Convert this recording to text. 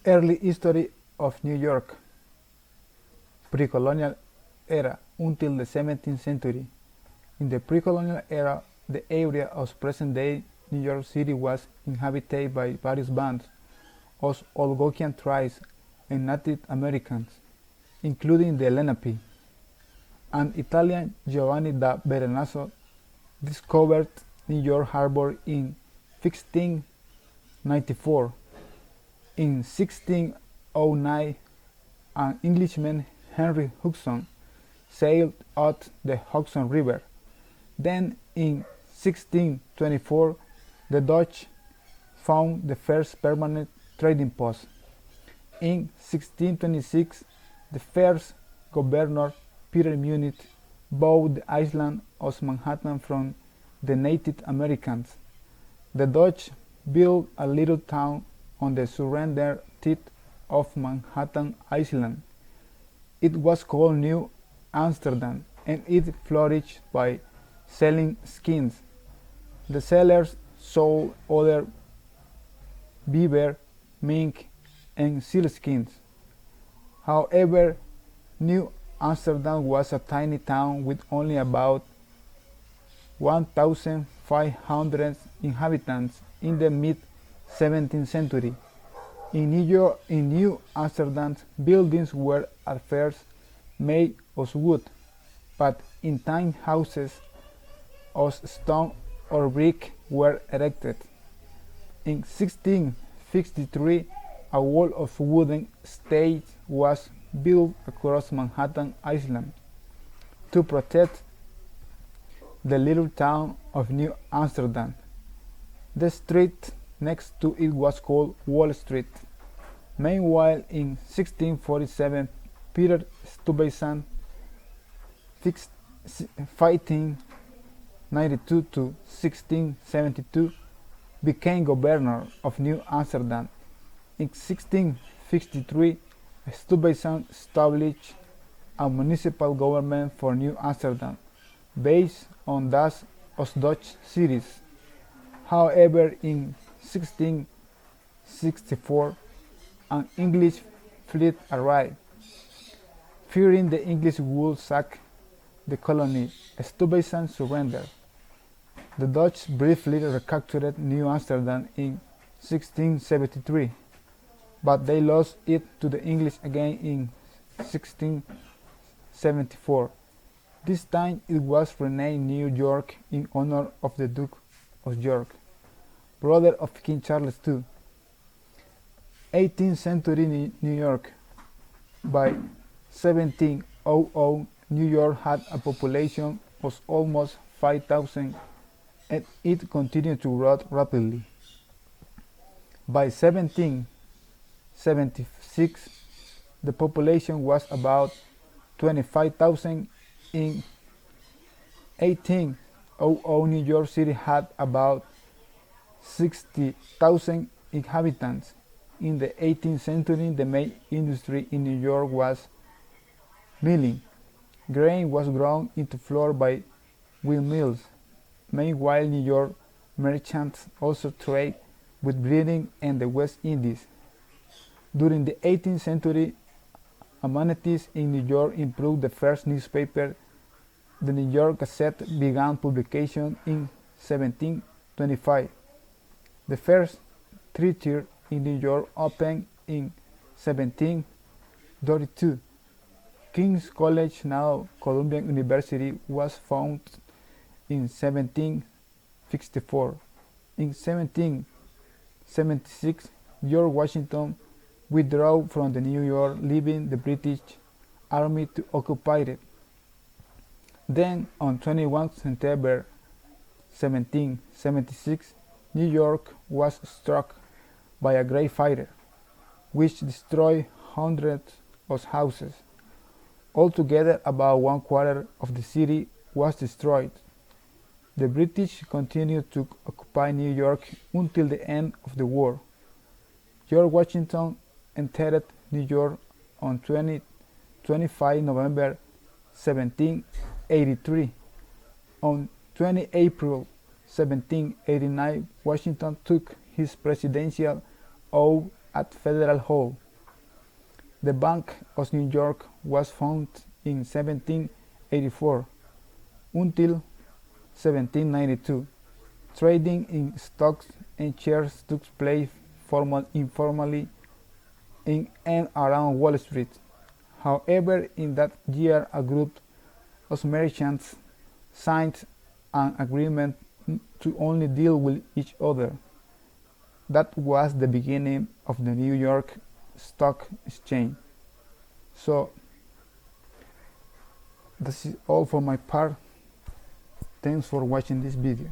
Early history of New York, pre-colonial era until the 17th century. In the pre-colonial era, the area of present-day New York City was inhabited by various bands of Algonquian tribes and Native Americans, including the Lenape. An Italian, Giovanni da Berenazzo, discovered New York Harbor in 1694. In 1609, an Englishman, Henry Hudson, sailed out the Hudson River. Then, in 1624, the Dutch found the first permanent trading post. In 1626, the first governor, Peter Munit, bought the island of Manhattan from the Native Americans. The Dutch built a little town on the surrender tip of Manhattan Island. It was called New Amsterdam, and it flourished by selling skins. The sellers sold other beaver, mink, and sealskins. However, New Amsterdam was a tiny town with only about 1,500 inhabitants in the mid-17th century. In New Amsterdam, buildings were at first made of wood, but in time houses of stone or brick were erected. In 1653, a wall of wooden stakes was built across Manhattan Island to protect the little town of New Amsterdam. The street next to it was called Wall Street. Meanwhile, in 1647, Peter Stuyvesant, 1592 to 1672, became governor of New Amsterdam. In 1653, Stuyvesant established a municipal government for New Amsterdam, based on that of Dutch cities. However, in 1664, an English fleet arrived. Fearing the English would sack the colony, Stuyvesant surrendered. The Dutch briefly recaptured New Amsterdam in 1673, but they lost it to the English again in 1674. This time it was renamed New York in honor of the Duke of York, brother of King Charles II. 18th century New York. By 1700, New York had a population of almost 5,000, and it continued to grow rapidly. By 1776, the population was about 25,000. In 1800, New York City had about 60,000 inhabitants. In the 18th century, the main industry in New York was milling. Grain was ground into flour by windmills. Meanwhile, New York merchants also trade with Britain and the West Indies. During the 18th century, amenities in New York improved. The first newspaper, the New York Gazette, began publication in 1725. The first theater in New York opened in 1732. King's College, now Columbia University, was founded in 1764. In 1776, George Washington withdrew from the New York, leaving the British Army to occupy it. Then, on 21 September 1776, New York was struck by a great fire, which destroyed hundreds of houses. Altogether, about one quarter of the city was destroyed. The British continued to occupy New York until the end of the war. George Washington entered New York on 25 November 1783. On 20 April 1789, Washington took his presidential oath at Federal Hall. The Bank of New York was founded in 1784 until 1792. Trading in stocks and shares took place informally in and around Wall Street. However, in that year a group of merchants signed an agreement to only deal with each other. That was the beginning of the New York Stock Exchange. So that's all for my part. Thanks for watching this video.